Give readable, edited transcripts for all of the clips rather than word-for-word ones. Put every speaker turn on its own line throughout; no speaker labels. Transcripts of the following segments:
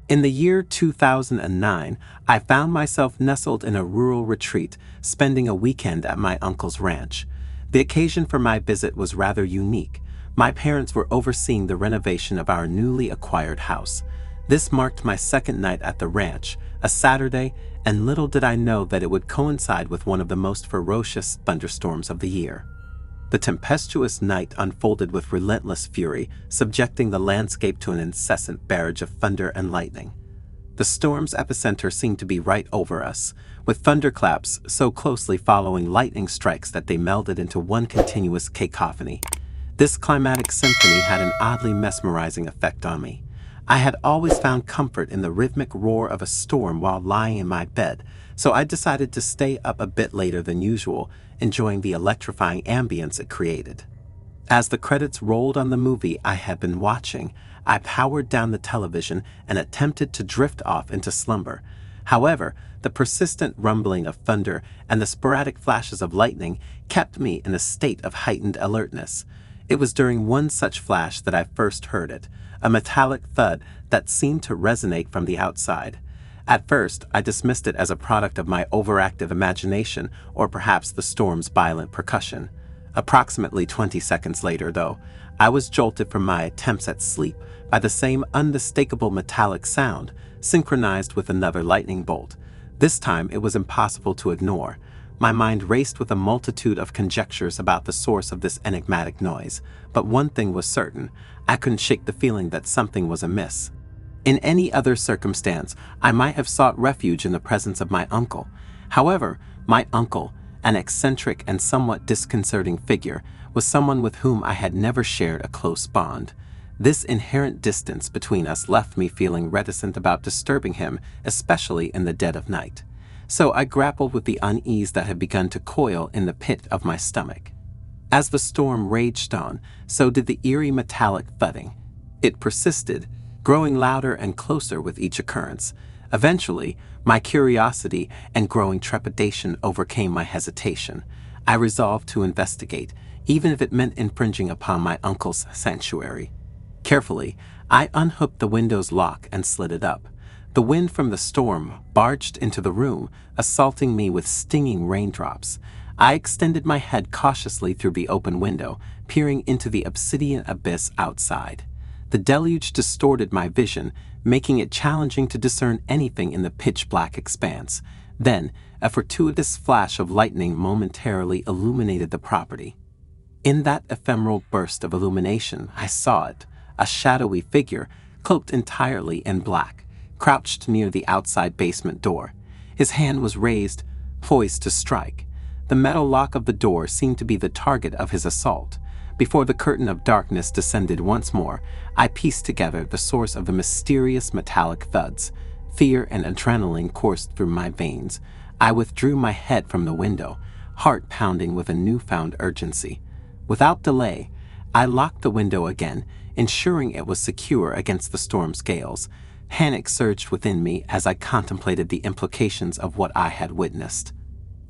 In the year 2009, I found myself nestled in a rural retreat, spending a weekend at my uncle's ranch. The occasion for my visit was rather unique. My parents were overseeing the renovation of our newly acquired house. This marked my second night at the ranch, a Saturday, and little did I know that it would coincide with one of the most ferocious thunderstorms of the year. The tempestuous night unfolded with relentless fury, subjecting the landscape to an incessant barrage of thunder and lightning. The storm's epicenter seemed to be right over us, with thunderclaps so closely following lightning strikes that they melded into one continuous cacophony. This climatic symphony had an oddly mesmerizing effect on me. I had always found comfort in the rhythmic roar of a storm while lying in my bed, so I decided to stay up a bit later than usual, enjoying the electrifying ambience it created. As the credits rolled on the movie I had been watching, I powered down the television and attempted to drift off into slumber. However, the persistent rumbling of thunder and the sporadic flashes of lightning kept me in a state of heightened alertness. It was during one such flash that I first heard it, a metallic thud that seemed to resonate from the outside. At first, I dismissed it as a product of my overactive imagination or perhaps the storm's violent percussion. Approximately 20 seconds later, though, I was jolted from my attempts at sleep by the same unmistakable metallic sound, synchronized with another lightning bolt. This time it was impossible to ignore. My mind raced with a multitude of conjectures about the source of this enigmatic noise, but one thing was certain: I couldn't shake the feeling that something was amiss. In any other circumstance, I might have sought refuge in the presence of my uncle. However, my uncle, an eccentric and somewhat disconcerting figure, was someone with whom I had never shared a close bond. This inherent distance between us left me feeling reticent about disturbing him, especially in the dead of night. So I grappled with the unease that had begun to coil in the pit of my stomach. As the storm raged on, so did the eerie metallic thudding. It persisted, growing louder and closer with each occurrence. Eventually, my curiosity and growing trepidation overcame my hesitation. I resolved to investigate, even if it meant infringing upon my uncle's sanctuary. Carefully, I unhooked the window's lock and slid it up. The wind from the storm barged into the room, assaulting me with stinging raindrops. I extended my head cautiously through the open window, peering into the obsidian abyss outside. The deluge distorted my vision, making it challenging to discern anything in the pitch-black expanse. Then, a fortuitous flash of lightning momentarily illuminated the property. In that ephemeral burst of illumination, I saw it, a shadowy figure, cloaked entirely in black, crouched near the outside basement door. His hand was raised, poised to strike. The metal lock of the door seemed to be the target of his assault. Before the curtain of darkness descended once more, I pieced together the source of the mysterious metallic thuds. Fear and adrenaline coursed through my veins. I withdrew my head from the window, heart pounding with a newfound urgency. Without delay, I locked the window again, ensuring it was secure against the storm's gales. Panic surged within me as I contemplated the implications of what I had witnessed.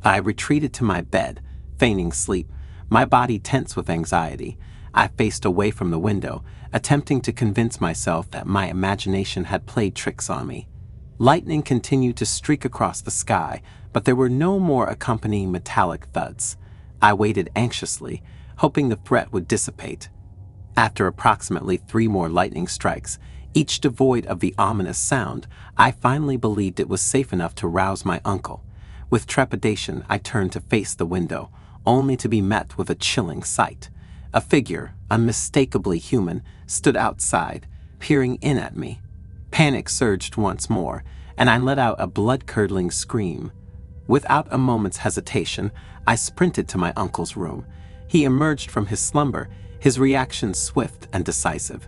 I retreated to my bed, feigning sleep, my body tense with anxiety. I faced away from the window, attempting to convince myself that my imagination had played tricks on me. Lightning continued to streak across the sky, but there were no more accompanying metallic thuds. I waited anxiously, hoping the threat would dissipate. After approximately 3 more lightning strikes, each devoid of the ominous sound, I finally believed it was safe enough to rouse my uncle. With trepidation, I turned to face the window, only to be met with a chilling sight. A figure, unmistakably human, stood outside, peering in at me. Panic surged once more, and I let out a blood-curdling scream. Without a moment's hesitation, I sprinted to my uncle's room. He emerged from his slumber, his reaction swift and decisive.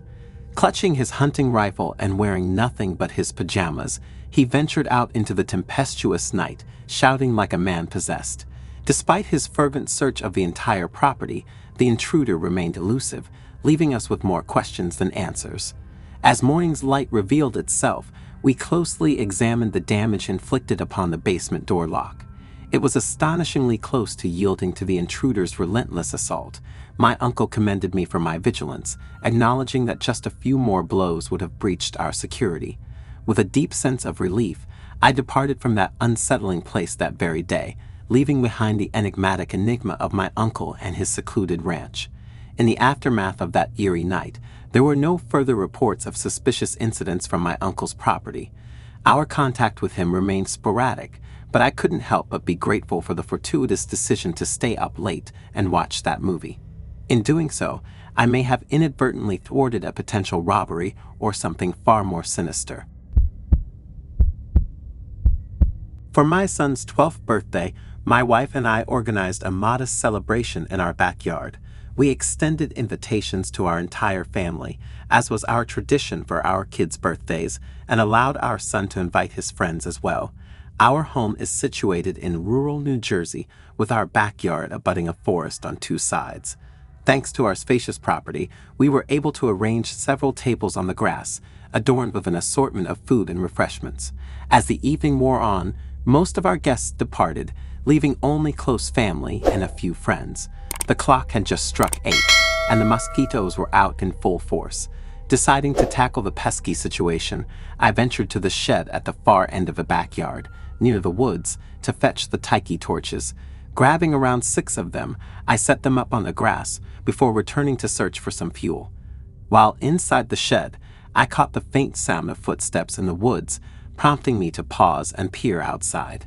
Clutching his hunting rifle and wearing nothing but his pajamas, he ventured out into the tempestuous night, shouting like a man possessed. Despite his fervent search of the entire property, the intruder remained elusive, leaving us with more questions than answers. As morning's light revealed itself, we closely examined the damage inflicted upon the basement door lock. It was astonishingly close to yielding to the intruder's relentless assault. My uncle commended me for my vigilance, acknowledging that just a few more blows would have breached our security. With a deep sense of relief, I departed from that unsettling place that very day, leaving behind the enigmatic enigma of my uncle and his secluded ranch. In the aftermath of that eerie night, there were no further reports of suspicious incidents from my uncle's property. Our contact with him remained sporadic, but I couldn't help but be grateful for the fortuitous decision to stay up late and watch that movie. In doing so, I may have inadvertently thwarted a potential robbery or something far more sinister. For my son's 12th birthday, my wife and I organized a modest celebration in our backyard. We extended invitations to our entire family, as was our tradition for our kids' birthdays, and allowed our son to invite his friends as well. Our home is situated in rural New Jersey, with our backyard abutting a forest on two sides. Thanks to our spacious property, we were able to arrange several tables on the grass, adorned with an assortment of food and refreshments. As the evening wore on, most of our guests departed, leaving only close family and a few friends. The clock had just struck 8, and the mosquitoes were out in full force. Deciding to tackle the pesky situation, I ventured to the shed at the far end of the backyard, near the woods, to fetch the tiki torches. Grabbing around 6 of them, I set them up on the grass before returning to search for some fuel. While inside the shed, I caught the faint sound of footsteps in the woods, prompting me to pause and peer outside.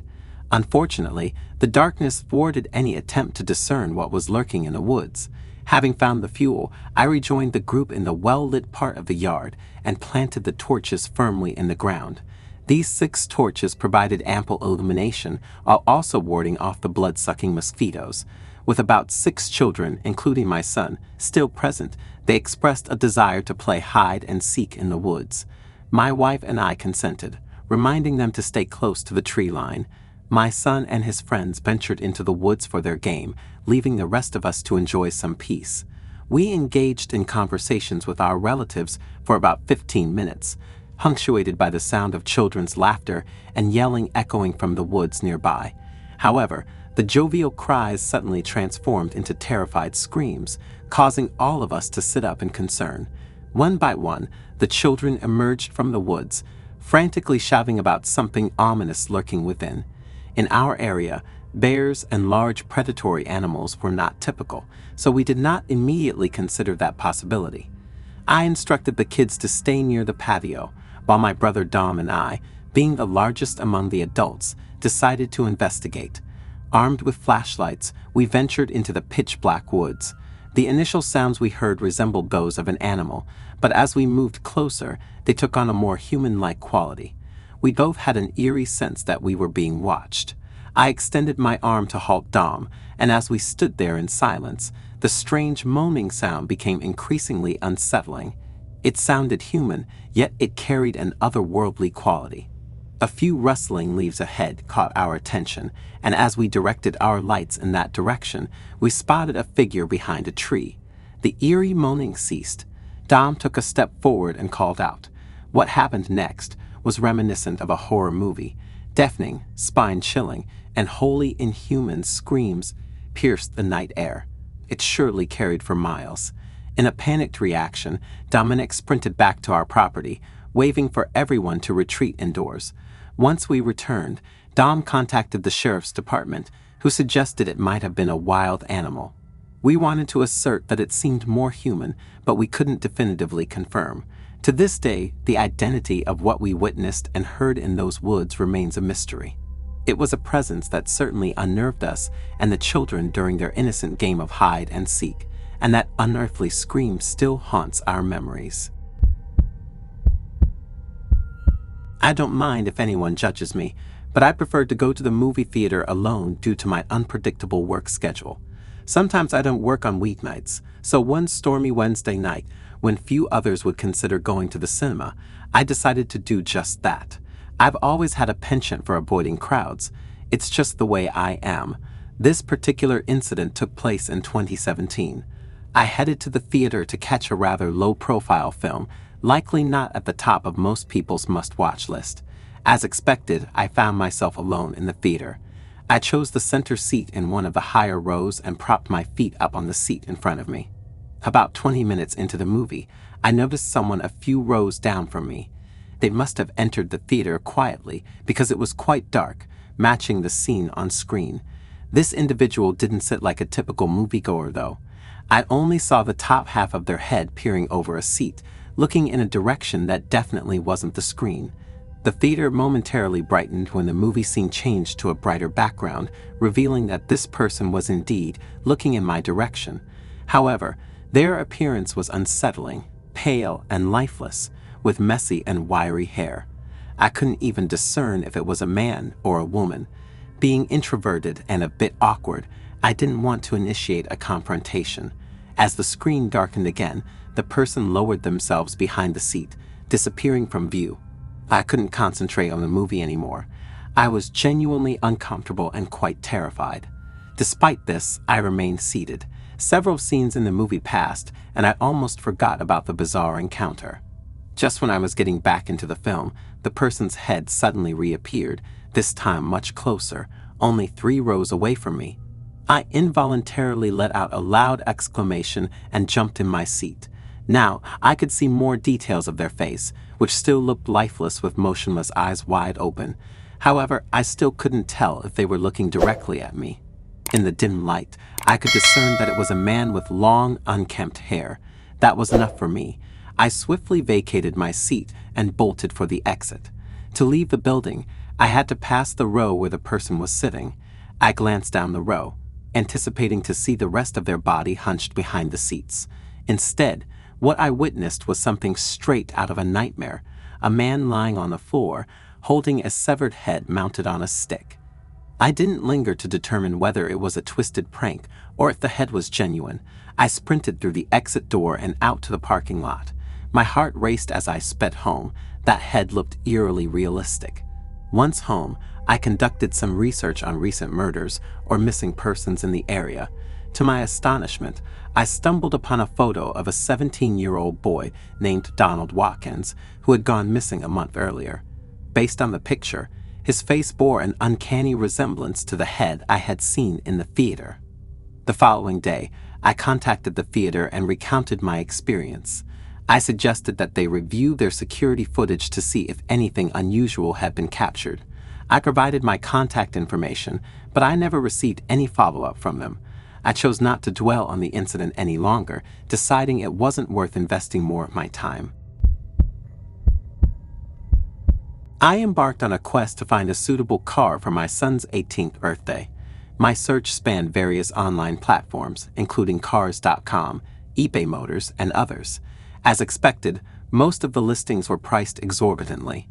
Unfortunately, the darkness thwarted any attempt to discern what was lurking in the woods. Having found the fuel, I rejoined the group in the well-lit part of the yard and planted the torches firmly in the ground. These 6 torches provided ample illumination while also warding off the blood-sucking mosquitoes. With about 6 children, including my son, still present, they expressed a desire to play hide and seek in the woods. My wife and I consented, reminding them to stay close to the tree line. My son and his friends ventured into the woods for their game, leaving the rest of us to enjoy some peace. We engaged in conversations with our relatives for about 15 minutes, punctuated by the sound of children's laughter and yelling echoing from the woods nearby. However, the jovial cries suddenly transformed into terrified screams, causing all of us to sit up in concern. One by one, the children emerged from the woods, frantically shouting about something ominous lurking within. In our area, bears and large predatory animals were not typical, so we did not immediately consider that possibility. I instructed the kids to stay near the patio, while my brother Dom and I, being the largest among the adults, decided to investigate. Armed with flashlights, we ventured into the pitch-black woods. The initial sounds we heard resembled those of an animal, but as we moved closer, they took on a more human-like quality. We both had an eerie sense that we were being watched. I extended my arm to halt Dom, and as we stood there in silence, the strange moaning sound became increasingly unsettling. It sounded human, yet it carried an otherworldly quality. A few rustling leaves ahead caught our attention, and as we directed our lights in that direction, we spotted a figure behind a tree. The eerie moaning ceased. Dom took a step forward and called out. What happened next was reminiscent of a horror movie. Deafening, spine-chilling, and wholly inhuman screams pierced the night air. It surely carried for miles. In a panicked reaction, Dominic sprinted back to our property, waving for everyone to retreat indoors. Once we returned, Dom contacted the sheriff's department, who suggested it might have been a wild animal. We wanted to assert that it seemed more human, but we couldn't definitively confirm. To this day, the identity of what we witnessed and heard in those woods remains a mystery. It was a presence that certainly unnerved us and the children during their innocent game of hide and seek, and that unearthly scream still haunts our memories. I don't mind if anyone judges me, but I prefer to go to the movie theater alone due to my unpredictable work schedule. Sometimes I don't work on weeknights, so one stormy Wednesday night, when few others would consider going to the cinema, I decided to do just that. I've always had a penchant for avoiding crowds. It's just the way I am. This particular incident took place in 2017. I headed to the theater to catch a rather low-profile film, likely not at the top of most people's must-watch list. As expected, I found myself alone in the theater. I chose the center seat in one of the higher rows and propped my feet up on the seat in front of me. About 20 minutes into the movie, I noticed someone a few rows down from me. They must have entered the theater quietly because it was quite dark, matching the scene on screen. This individual didn't sit like a typical moviegoer, though. I only saw the top half of their head peering over a seat, looking in a direction that definitely wasn't the screen. The theater momentarily brightened when the movie scene changed to a brighter background, revealing that this person was indeed looking in my direction. However, their appearance was unsettling, pale and lifeless, with messy and wiry hair. I couldn't even discern if it was a man or a woman. Being introverted and a bit awkward, I didn't want to initiate a confrontation. As the screen darkened again, the person lowered themselves behind the seat, disappearing from view. I couldn't concentrate on the movie anymore. I was genuinely uncomfortable and quite terrified. Despite this, I remained seated. Several scenes in the movie passed, and I almost forgot about the bizarre encounter. Just when I was getting back into the film, the person's head suddenly reappeared, this time much closer, only 3 rows away from me. I involuntarily let out a loud exclamation and jumped in my seat. Now, I could see more details of their face, which still looked lifeless with motionless eyes wide open. However, I still couldn't tell if they were looking directly at me. In the dim light, I could discern that it was a man with long, unkempt hair. That was enough for me. I swiftly vacated my seat and bolted for the exit. To leave the building, I had to pass the row where the person was sitting. I glanced down the row, anticipating to see the rest of their body hunched behind the seats. Instead, what I witnessed was something straight out of a nightmare, a man lying on the floor, holding a severed head mounted on a stick. I didn't linger to determine whether it was a twisted prank or if the head was genuine. I sprinted through the exit door and out to the parking lot. My heart raced as I sped home. That head looked eerily realistic. Once home, I conducted some research on recent murders or missing persons in the area. To my astonishment, I stumbled upon a photo of a 17-year-old boy named Donald Watkins, who had gone missing a month earlier. Based on the picture, his face bore an uncanny resemblance to the head I had seen in the theater. The following day, I contacted the theater and recounted my experience. I suggested that they review their security footage to see if anything unusual had been captured. I provided my contact information, but I never received any follow-up from them. I chose not to dwell on the incident any longer, deciding it wasn't worth investing more of my time. I embarked on a quest to find a suitable car for my son's 18th birthday. My search spanned various online platforms, including Cars.com, eBay Motors, and others. As expected, most of the listings were priced exorbitantly.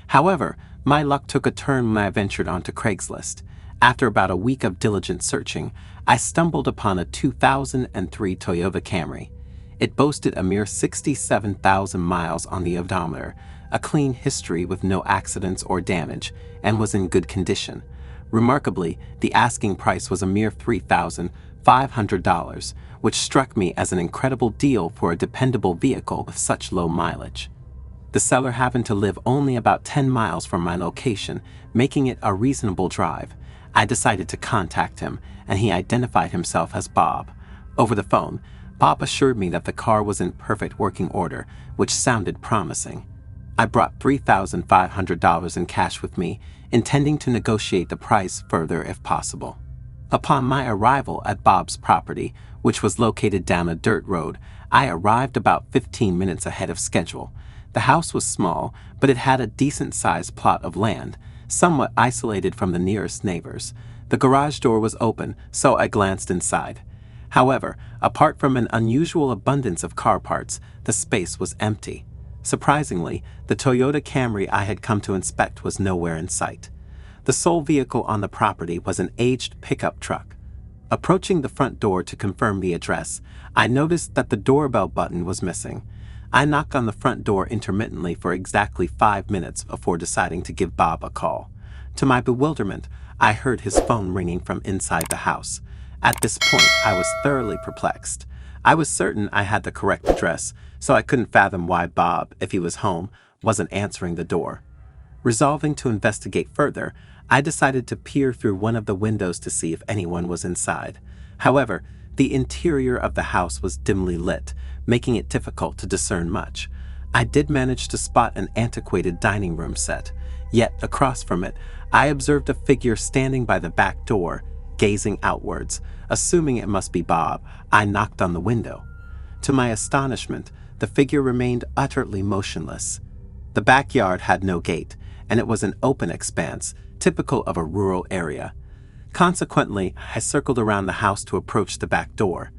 However, my luck took a turn when I ventured onto Craigslist. After about a week of diligent searching, I stumbled upon a 2003 Toyota Camry. It boasted a mere 67,000 miles on the odometer, a clean history with no accidents or damage, and was in good condition. Remarkably, the asking price was a mere $3,500, which struck me as an incredible deal for a dependable vehicle with such low mileage. The seller happened to live only about 10 miles from my location, making it a reasonable drive. I decided to contact him, and he identified himself as Bob. Over the phone, Bob assured me that the car was in perfect working order, which sounded promising. I brought $3,500 in cash with me, intending to negotiate the price further if possible. Upon my arrival at Bob's property, which was located down a dirt road, I arrived about 15 minutes ahead of schedule. The house was small, but it had a decent-sized plot of land, somewhat isolated from the nearest neighbors. The garage door was open, so I glanced inside. However, apart from an unusual abundance of car parts, the space was empty. Surprisingly, the Toyota Camry I had come to inspect was nowhere in sight. The sole vehicle on the property was an aged pickup truck. Approaching the front door to confirm the address, I noticed that the doorbell button was missing. I knocked on the front door intermittently for exactly 5 minutes before deciding to give Bob a call. To my bewilderment, I heard his phone ringing from inside the house. At this point, I was thoroughly perplexed. I was certain I had the correct address, so I couldn't fathom why Bob, if he was home, wasn't answering the door. Resolving to investigate further, I decided to peer through one of the windows to see if anyone was inside. However, the interior of the house was dimly lit, making it difficult to discern much. I did manage to spot an antiquated dining room set, yet across from it, I observed a figure standing by the back door, gazing outwards. Assuming it must be Bob, I knocked on the window. To my astonishment, the figure remained utterly motionless. The backyard had no gate, and it was an open expanse, typical of a rural area. Consequently, I circled around the house to approach the back door.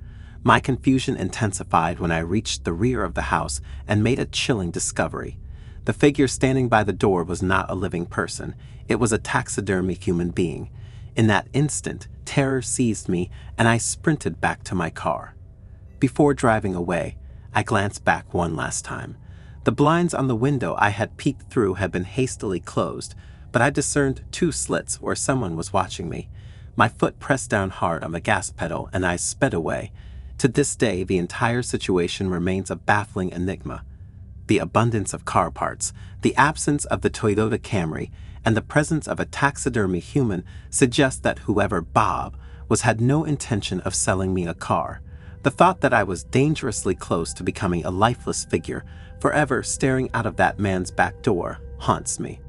My confusion intensified when I reached the rear of the house and made a chilling discovery. The figure standing by the door was not a living person. It was a taxidermy human being. In that instant, terror seized me, and I sprinted back to my car. Before driving away, I glanced back one last time. The blinds on the window I had peeked through had been hastily closed, but I discerned 2 slits where someone was watching me. My foot pressed down hard on the gas pedal, and I sped away. To this day, the entire situation remains a baffling enigma. The abundance of car parts, the absence of the Toyota Camry, and the presence of a taxidermy human suggest that whoever Bob was had no intention of selling me a car. The thought that I was dangerously close to becoming a lifeless figure, forever staring out of that man's back door, haunts me.